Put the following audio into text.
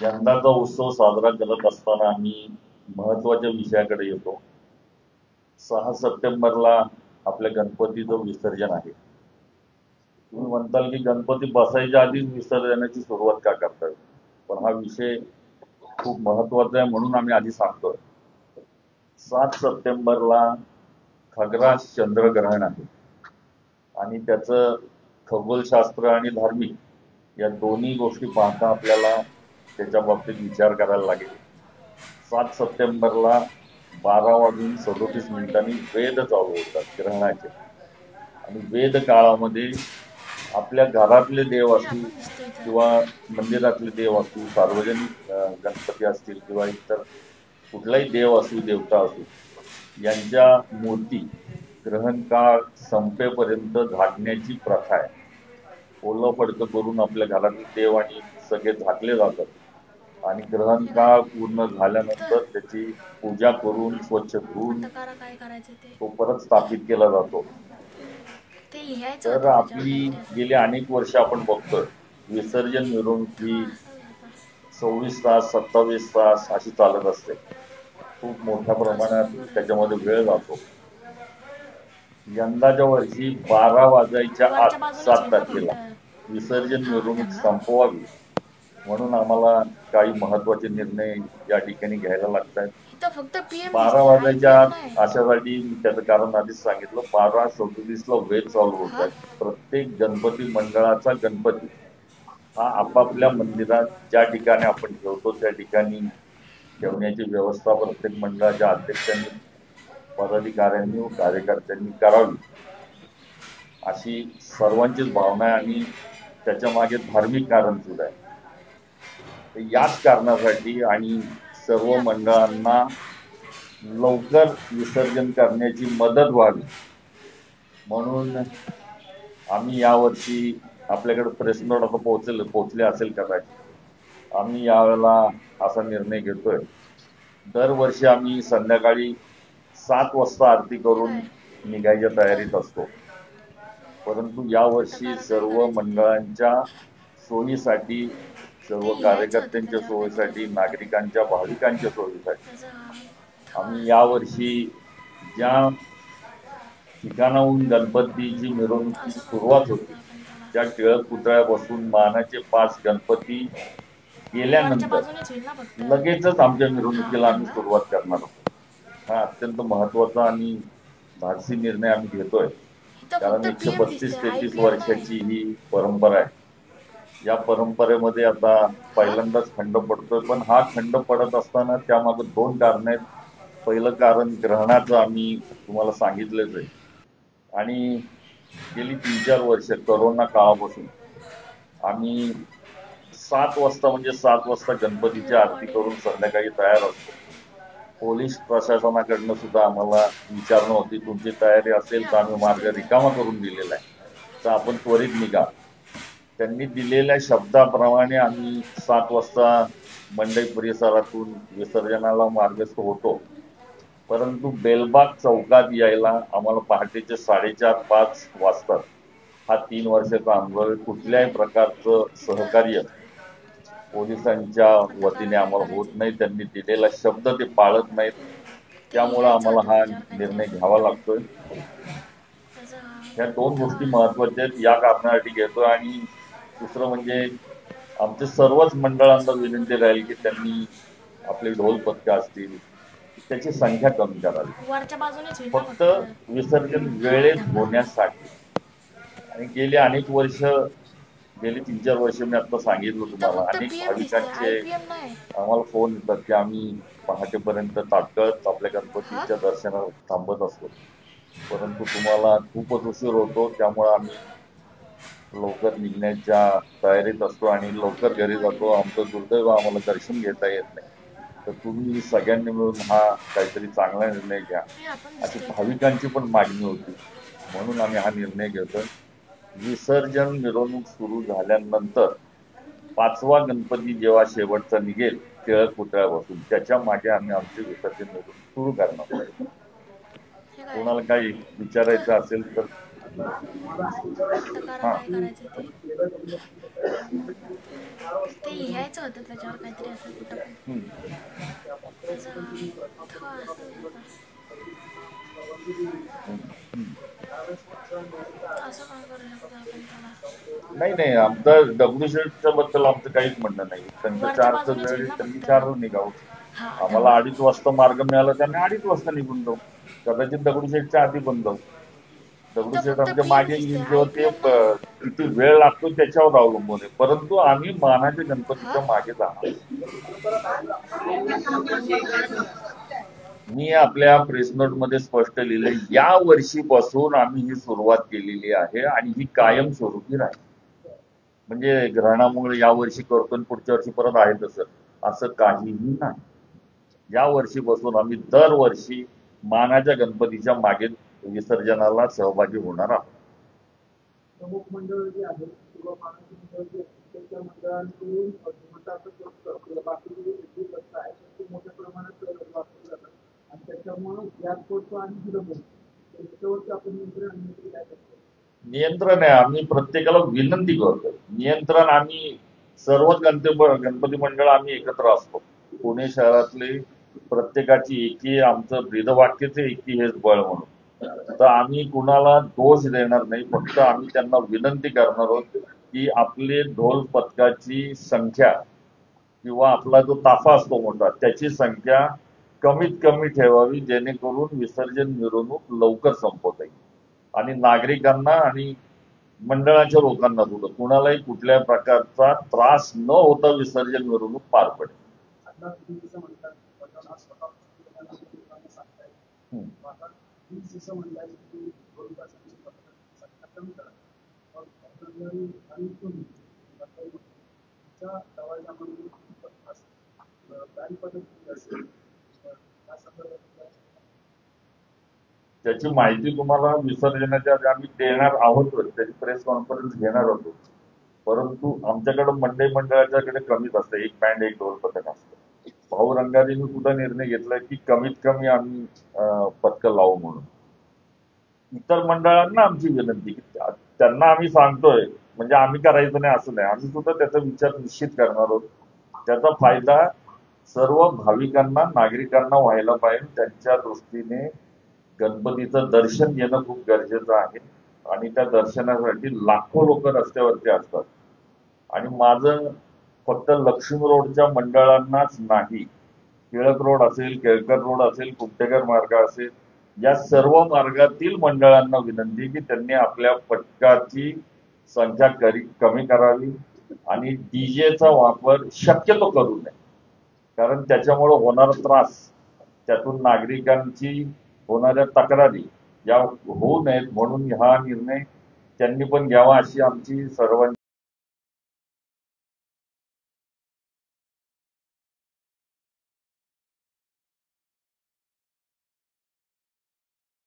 यंदाचा उत्सव साजरा करत असताना आम्ही महत्वाच्या विषयाकडे येतो. 6 सप्टेंबरला आपल्या गणपतीचं विसर्जन आहे. तुम्ही म्हणताल की गणपती बसायच्या आधीच विसर्जनाची सुरुवात का करताय? पण हा विषय खूप महत्वाचा आहे म्हणून आम्ही आधी सांगतोय. 7 सप्टेंबरला खग्रास चंद्रग्रहण आहे आणि त्याचं खगोलशास्त्र आणि धार्मिक या दोन्ही गोष्टी पाहता आपल्याला त्याच्या बाबतीत विचार करायला लागेल. 7 सप्टेंबरला 12:37 वेद चालू होतात ग्रहणाचे आणि वेद काळामध्ये आपल्या घरातले देव असू किंवा मंदिरातले देव असू, सार्वजनिक गणपती असतील किंवा इतर कुठलाही देव असू, देवता असू, यांच्या मूर्ती ग्रहण काळ संपेपर्यंत झाकण्याची प्रथा आहे. ओलं पडकं करून आपल्या घरातील देव आणि सगळे झाकले जातात आणि ग्रहण काळ पूर्ण झाल्यानंतर त्याची पूजा करून स्वच्छ धुवून तो परत स्थापित केला जातो. तर आपली गेली अनेक वर्ष आपण बघतोय विसर्जन मिरवणूक ही 24 तास 27 तास अशी चालत असते. खूप मोठ्या प्रमाणात त्याच्यामध्ये वेळ जातो. यंदाच्या वर्षी 12 वाजायच्या आत 7 तारखेला विसर्जन मिरवणूक संपवावी म्हणून आम्हाला काही महत्वाचे निर्णय या ठिकाणी घ्यायला लागतात. 12 वाजायच्या आत अशासाठी त्याचं कारण आधीच सांगितलं. 12:37ला वेद चालू होत आहे. प्रत्येक गणपती मंडळाचा गणपती हा आपापल्या मंदिरात ज्या ठिकाणी आपण ठेवतो त्या ठिकाणी ठेवण्याची व्यवस्था प्रत्येक मंडळाच्या अध्यक्षांनी, पदाधिकाऱ्यांनी व कार्यकर्त्यांनी करावी अशी सर्वांचीच भावना आहे आणि त्याच्या मागे धार्मिक कारण सुद्धा आहे. याच कारणासाठी आणि सर्व मंडळांना लवकर विसर्जन करण्याची मदत व्हावी म्हणून आम्ही यावर्षी आपल्याकडे प्रेस नोट आता पोहोचले असेल कदाचित. आम्ही यावेळेला असा निर्णय घेतोय. दरवर्षी आम्ही संध्याकाळी 7 वाजता आरती करून निघायच्या तयारीत असतो. परंतु यावर्षी सर्व मंडळांच्या सोयीसाठी, सर्व कार्यकर्त्यांच्या सोयीसाठी, नागरिकांच्या, भाविकांच्या सोयीसाठी आम्ही यावर्षी ज्या ठिकाणाहून गणपतीची मिरवणुकीची सुरुवात होती त्या टिळक पुतळ्यापासून मानाचे 5 गणपती गेल्यानंतर लगेचच आमच्या मिरवणुकीला आम्ही सुरुवात करणार आहोत. हा अत्यंत महत्वाचा आणि धाडसी निर्णय आम्ही घेतोय. कारण 132-33 वर्षाची ही परंपरा आहे. या परंपरेमध्ये आता पहिल्यांदाच खंड पडतोय, पण हा खंड पडत असताना त्यामागे 2 कारण आहेत. पहिलं कारण ग्रहणाचं आम्ही तुम्हाला सांगितलंच आहे आणि गेली 3-4 वर्ष करोना काळापासून आम्ही 7 वाजता म्हणजे 7 वाजता गणपतीची आरती करून संध्याकाळी तयार असतो. पोलीस प्रशासनाकडनं सुद्धा आम्हाला विचारणं होती, तुमची तयारी असेल तर आम्ही मार्ग रिकामा करून दिलेला आहे तर आपण त्वरित निघा. त्यांनी दिलेल्या शब्दाप्रमाणे आम्ही 7 वाजता मंडई परिसरातून विसर्जनाला मार्गस्थ होतो. परंतु बेलबाग चौकात यायला आम्हाला पहाटेचे 4:30-5 वाजतात. हा 3 वर्षाचा अनुभव आहे. कुठल्याही प्रकारचं सहकार्य पोलिसांच्या वतीने आम्हाला होत नाही. त्यांनी दिलेला शब्द ते पाळत नाहीत. त्यामुळं आम्हाला हा निर्णय घ्यावा लागतोय. ह्या 2 गोष्टी महत्वाच्या आहेत. या कारणासाठी घेतोय आणि दुसरं म्हणजे आमच्या सर्वच मंडळांना विनंती राहील की त्यांनी आपले ढोल पथकं असतील त्याची संख्या कमी करावी. फक्त विसर्जन वेळेत होण्यासाठी. आणि गेली 3-4 वर्ष मी आता सांगितलं तुम्हाला अनेक भाविकांचे आम्हाला फोन येतात की आम्ही पहाटेपर्यंत ताटकळत आपल्या गणपतीच्या दर्शनाला थांबत असतो, परंतु तुम्हाला खूपच उशीर होतो त्यामुळे आम्ही लवकर निघण्याच्या तयारीत असतो आणि लवकर घरी जातो. आमचं दुर्दैव आम्हाला दर्शन घेता येत नाही. तर तुम्ही सगळ्यांनी मिळून हा काहीतरी चांगला निर्णय घ्या अशी भाविकांची पण मागणी होती म्हणून आम्ही हा निर्णय घेतोय. विसर्जन मिरवणूक सुरू झाल्यानंतर 5वा गणपती जेव्हा शेवटचा निघेल टिळक पुतळ्यापासून त्याच्या मागे आम्ही आमचे विसर्जन मिरवणूक सुरू करणार. कोणाला काही विचारायचं असेल तर करा काय करायचं ते लिहायचं होतं त्याच्यावर काहीतरी असं कुठं पण असं काय करू शकतो आपण त्याला. नाही नाही, आमचं दगडूशेठच्या बद्दल आमचं काहीच म्हणणं नाही. त्यांचं वरच्या 4चं बाजूलाच वेळ होईल आहे, ना त्यांनी फक्त. 4ला निघावं. हा आम्हाला 2:30 वाजता मार्ग मिळाला, त्यांनी 2:30 वाजता निघून जाऊ. कदाचित दगडूशेठच्या आधी बंद जाऊ. इथं दगडूशेठ फक्त आमच्या पीएम मागे दिसते येईल तेव्हा ते IPL नाही. किती वेळ लागतो त्याच्यावर अवलंबून आहे. परंतु आम्ही मानाच्या गणपतीच्या मागे जाणार. मी आपल्या प्रेस नोट मध्ये स्पष्ट लिहिलंय, या वर्षीपासून आम्ही ही सुरुवात केलेली आहे आणि ही कायमस्वरूपी राहील. म्हणजे ग्रहणामुळे या वर्षी करतो आणि पुढच्या वर्षी परत आहे तसं असं काहीही नाही. या वर्षीपासून आम्ही दरवर्षी मानाच्या गणपतीच्या मागे विसर्जनाला सहभागी होणार आहोत. प्रमुख मंडळ जे आहे किंवा मानाची मंडळ जे आहे त्याच्या मंडळांकडून बाकी जे रस्ता आहे ते मोठ्या प्रमाणात वापरले जातात आणि त्याच्यामुळे गॅस पडतो आणि विलंब होतो. त्याच्यावरती आपण नियंत्रण काय करतो? नियंत्रण आहे, आम्ही प्रत्येकाला विनंती करतो. नियंत्रण आम्ही सर्व गणपती मंडळ आम्ही एकत्र असतो. पुणे शहरातले प्रत्येकाची एकी, आमचं ब्रीदवाक्यच एकी हेच बळ म्हणून. तर आम्ही कुणाला दोष देणार नाही, फक्त आम्ही त्यांना विनंती करणार आहोत की आपले ढोल पथकाची संख्या किंवा आपला जो ताफा असतो मोठा त्याची संख्या कमीत कमी ठेवावी, जेणेकरून विसर्जन मिरवणूक लवकर संपवता येईल आणि नागरिकांना आणि मंडळाच्या लोकांना सुद्धा कुणालाही कुठल्याही प्रकारचा त्रास न होता विसर्जन मिरवणूक पार पडेल. त्याची माहिती तुम्हाला विसर्जनाच्या आधी आम्ही देणार आहोत, त्याची प्रेस कॉन्फरन्स घेणार होतो. परंतु आमच्याकडे मंडळाच्याकडे कमीच असतं, एक बँड एक ढोल पथक असतं. भाऊ रंगारीने सुद्धा निर्णय घेतलाय की कमीत कमी आम्ही पथकं लावू म्हणून. इतर मंडळांना आमची विनंती की त्यांना आम्ही सांगतोय, म्हणजे आम्ही करायचं नाही असं नाही, आम्ही सुद्धा त्याचा विचार निश्चित करणार आहोत. त्याचा फायदा सर्व भाविकांना, नागरिकांना व्हायला पाहिजे. त्यांच्या दृष्टीने गणपतीचं दर्शन घेणं खूप गरजेचं आहे आणि त्या दर्शनासाठी लाखो लोक रस्त्यावरती असतात. आणि माझं फक्त लक्ष्मी रोडच्या मंडळांनाच नाही, टिळक रोड असेल, केळकर रोड असेल, कुमठेकर मार्ग असेल, या सर्व मार्गातील मंडळांना विनंती की त्यांनी आपल्या पथकाची संख्या कमी करावी आणि डीजेचा वापर शक्यतो करू नये. कारण त्याच्यामुळे होणारा त्रास, त्यातून नागरिकांची होणाऱ्या तक्रारी या होऊ नयेत म्हणून हा निर्णय त्यांनी पण घ्यावा अशी आमची सर्वांची